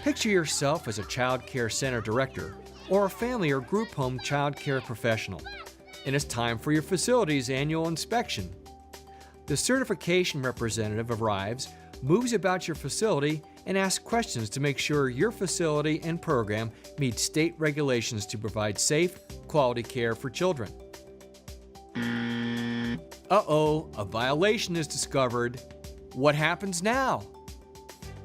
Picture yourself as a child care center director or a family or group home child care professional, and it's time for your facility's annual inspection. The certification representative arrives, moves about your facility, and asks questions to make sure your facility and program meet state regulations to provide safe, quality care for children. Uh-oh, a violation is discovered. What happens now?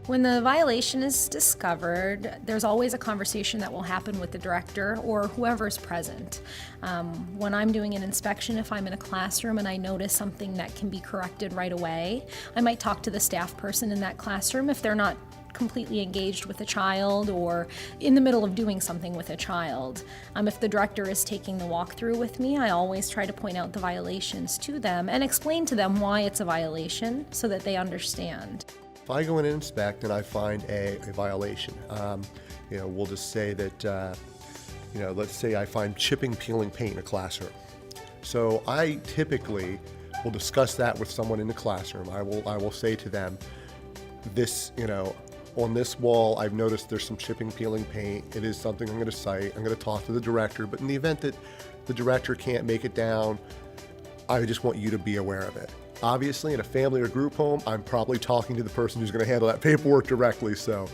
When the violation is discovered, there's always a conversation that will happen with the director or whoever's present. When I'm doing an inspection, if I'm in a classroom and I notice something that can be corrected right away, I might talk to the staff person in that classroom if they're not completely engaged with a child or in the middle of doing something with a child. If the director is taking the walkthrough with me, I always try to point out the violations to them and explain to them why it's a violation so that they understand. If I go in and inspect and I find a violation, we'll just say that, let's say I find chipping, peeling paint in a classroom. So I typically will discuss that with someone in the classroom. I will say to them, this, on this wall, I've noticed there's some chipping, peeling paint. It is something I'm going to cite. I'm going to talk to the director, but in the event that the director can't make it down, I just want you to be aware of it. Obviously, in a family or group home, I'm probably talking to the person who's going to handle that paperwork directly, so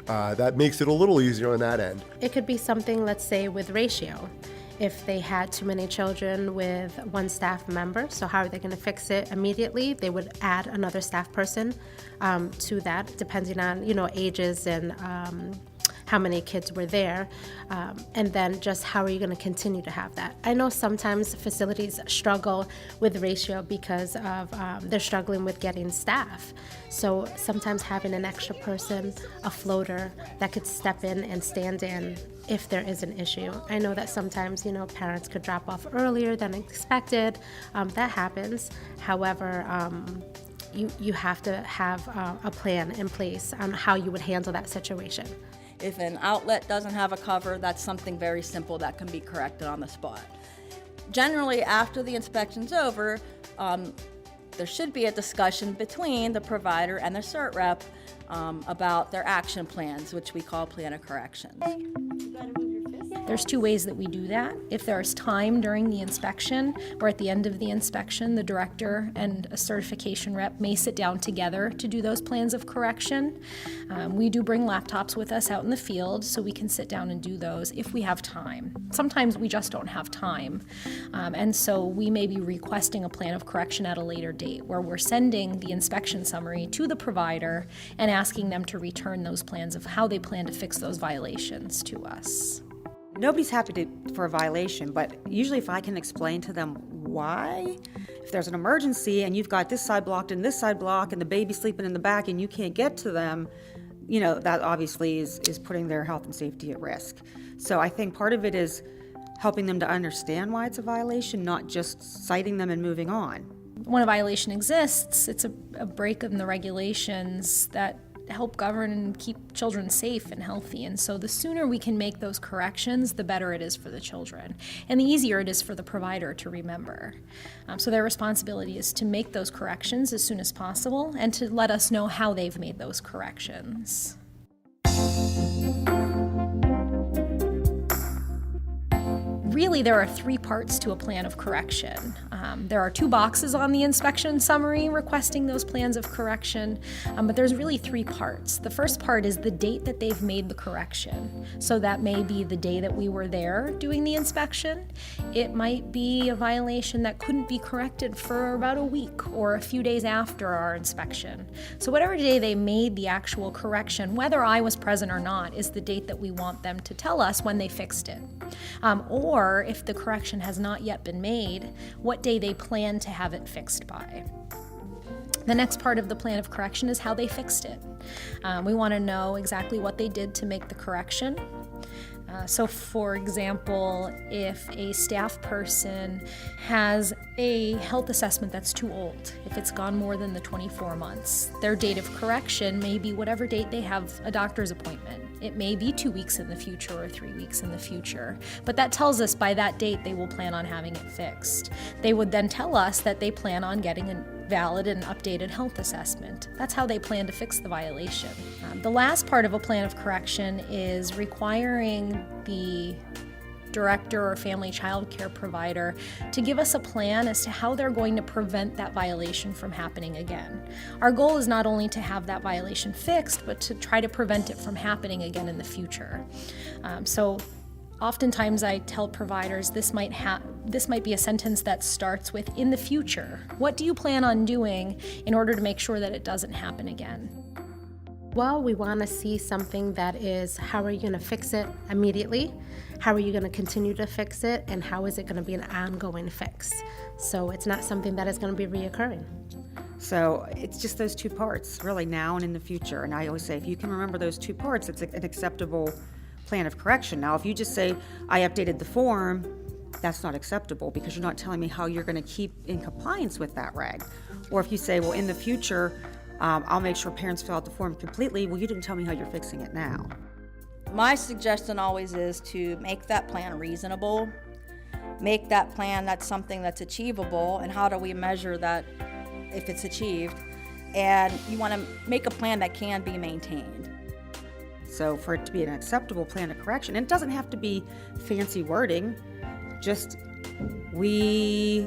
that makes it a little easier on that end. It could be something, let's say, with ratio. If they had too many children with one staff member, so how are they going to fix it immediately? They would add another staff person to that, depending on, ages and how many kids were there, and then just how are you going to continue to have that. I know sometimes facilities struggle with ratio because of they're struggling with getting staff. So sometimes having an extra person, a floater that could step in and stand in if there is an issue. I know that sometimes, parents could drop off earlier than expected. That happens. However, you have to have a plan in place on how you would handle that situation. If an outlet doesn't have a cover, that's something very simple that can be corrected on the spot. Generally, after the inspection's over, there should be a discussion between the provider and the CERT rep about their action plans, which we call plan of correction. There's two ways that we do that. If there's time during the inspection or at the end of the inspection, the director and a certification rep may sit down together to do those plans of correction. We do bring laptops with us out in the field so we can sit down and do those if we have time. Sometimes we just don't have time. And so we may be requesting a plan of correction at a later date where we're sending the inspection summary to the provider and asking them to return those plans of how they plan to fix those violations to us. Nobody's happy for a violation, but usually if I can explain to them why, if there's an emergency and you've got this side blocked and this side blocked and the baby's sleeping in the back and you can't get to them, that obviously is putting their health and safety at risk. So I think part of it is helping them to understand why it's a violation, not just citing them and moving on. When a violation exists, it's a break in the regulations that help govern and keep children safe and healthy. And so the sooner we can make those corrections, the better it is for the children. And the easier it is for the provider to remember. So their responsibility is to make those corrections as soon as possible and to let us know how they've made those corrections. Really, there are three parts to a plan of correction. There are two boxes on the inspection summary requesting those plans of correction, but there's really three parts. The first part is the date that they've made the correction. So that may be the day that we were there doing the inspection. It might be a violation that couldn't be corrected for about a week or a few days after our inspection. So whatever day they made the actual correction, whether I was present or not, is the date that we want them to tell us when they fixed it. Or if the correction has not yet been made, what day they plan to have it fixed by. The next part of the plan of correction is how they fixed it. We want to know exactly what they did to make the correction. So for example, if a staff person has a health assessment that's too old, if it's gone more than the 24 months, their date of correction may be whatever date they have a doctor's appointment. It may be 2 weeks in the future or 3 weeks in the future, but that tells us by that date they will plan on having it fixed. They would then tell us that they plan on getting valid and updated health assessment. That's how they plan to fix the violation. The last part of a plan of correction is requiring the director or family child care provider to give us a plan as to how they're going to prevent that violation from happening again. Our goal is not only to have that violation fixed, but to try to prevent it from happening again in the future. So oftentimes I tell providers this might be a sentence that starts with, "In the future, what do you plan on doing in order to make sure that it doesn't happen again?" Well, we want to see something that is, how are you going to fix it immediately? How are you going to continue to fix it? And how is it going to be an ongoing fix? So it's not something that is going to be reoccurring. So it's just those two parts, really, now and in the future. And I always say, if you can remember those two parts, it's an acceptable plan of correction. Now, if you just say, I updated the form, that's not acceptable because you're not telling me how you're going to keep in compliance with that reg. Or if you say, well, in the future, I'll make sure parents fill out the form completely. Well, you didn't tell me how you're fixing it now. My suggestion always is to make that plan reasonable, make that plan that's something that's achievable, and how do we measure that if it's achieved? And you want to make a plan that can be maintained. So for it to be an acceptable plan of correction, and it doesn't have to be fancy wording, just we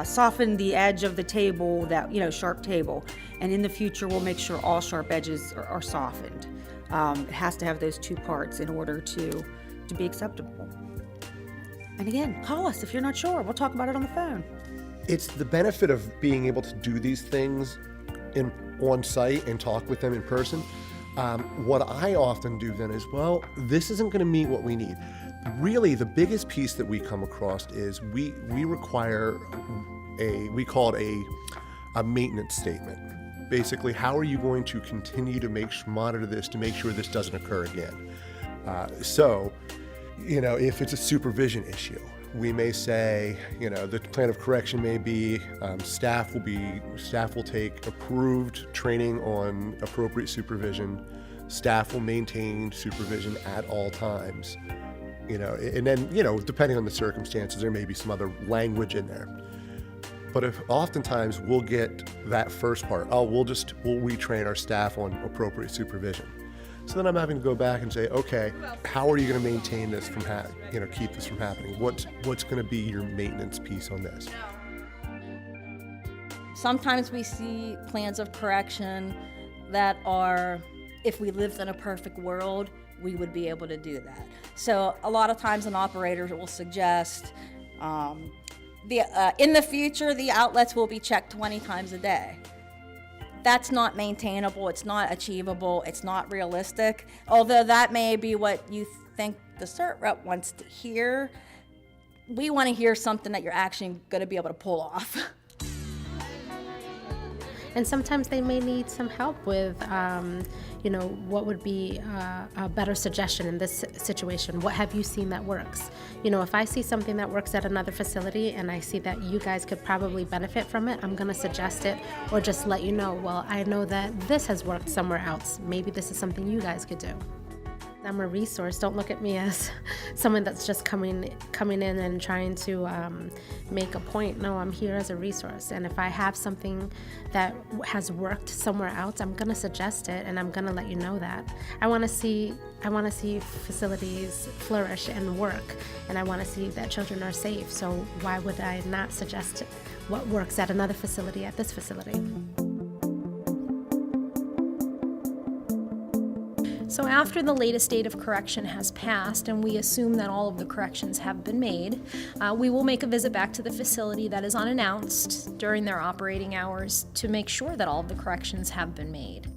soften the edge of the table, that, sharp table, and in the future we'll make sure all sharp edges are softened. It has to have those two parts in order to be acceptable. And again, call us if you're not sure. We'll talk about it on the phone. It's the benefit of being able to do these things on site and talk with them in person. What I often do then is, well, this isn't going to meet what we need. Really, the biggest piece that we come across is we require we call it a maintenance statement. Basically, how are you going to continue to monitor this to make sure this doesn't occur again? So, if it's a supervision issue, we may say, the plan of correction may be staff will take approved training on appropriate supervision. Staff will maintain supervision at all times. And then, depending on the circumstances, there may be some other language in there. But oftentimes we'll get that first part, we'll retrain our staff on appropriate supervision. So then I'm having to go back and say, okay, how are you going to maintain this from keep this from happening? What's going to be your maintenance piece on this? Sometimes we see plans of correction that are, if we lived in a perfect world, we would be able to do that. So a lot of times an operator will suggest, in the future, the outlets will be checked 20 times a day. That's not maintainable, it's not achievable, it's not realistic. Although that may be what you think the CERT rep wants to hear, we want to hear something that you're actually going to be able to pull off. And sometimes they may need some help with, what would be a better suggestion in this situation. What have you seen that works? If I see something that works at another facility and I see that you guys could probably benefit from it, I'm going to suggest it or just let you know, well, I know that this has worked somewhere else. Maybe this is something you guys could do. I'm a resource. Don't look at me as someone that's just coming in and trying to make a point. No, I'm here as a resource. And if I have something that has worked somewhere else, I'm gonna suggest it, and I'm gonna let you know that. I want to see facilities flourish and work, and I want to see that children are safe. So why would I not suggest what works at another facility at this facility? So after the latest date of correction has passed and we assume that all of the corrections have been made, we will make a visit back to the facility that is unannounced during their operating hours to make sure that all of the corrections have been made.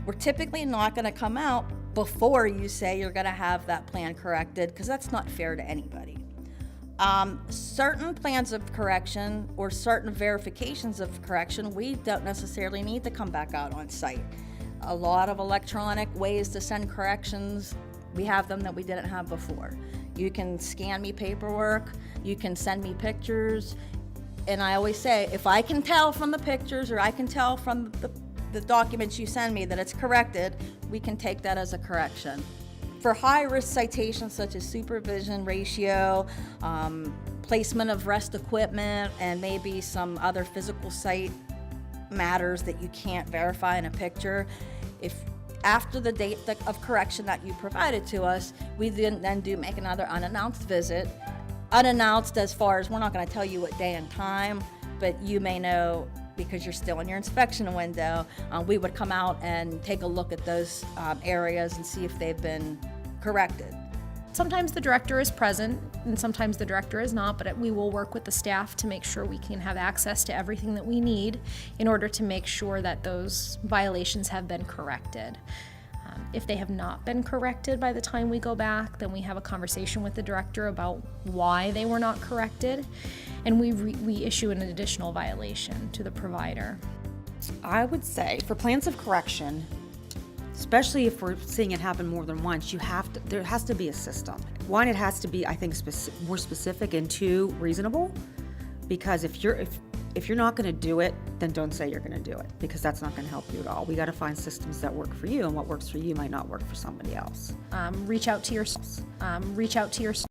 We're typically not going to come out before you say you're going to have that plan corrected, because that's not fair to anybody. Certain plans of correction or certain verifications of correction, we don't necessarily need to come back out on site. A lot of electronic ways to send corrections, we have them that we didn't have before. You can scan me paperwork, you can send me pictures, and I always say, if I can tell from the pictures or I can tell from the documents you send me that it's corrected, we can take that as a correction. For high-risk citations such as supervision ratio, placement of rest equipment, and maybe some other physical site matters that you can't verify in a picture, if after the date of correction that you provided to us, we then do make another unannounced visit. Unannounced as far as we're not going to tell you what day and time, but you may know because you're still in your inspection window. We would come out and take a look at those areas and see if they've been corrected. Sometimes the director is present and sometimes the director is not, but we will work with the staff to make sure we can have access to everything that we need in order to make sure that those violations have been corrected. If they have not been corrected by the time we go back, then we have a conversation with the director about why they were not corrected, and we issue an additional violation to the provider. I would say for plans of correction, especially if we're seeing it happen more than once, there has to be a system. One, it has to be, I think, more specific, and two, reasonable. Because if you're not going to do it, then don't say you're going to do it, because that's not going to help you at all. We got to find systems that work for you, and what works for you might not work for somebody else. Reach out to your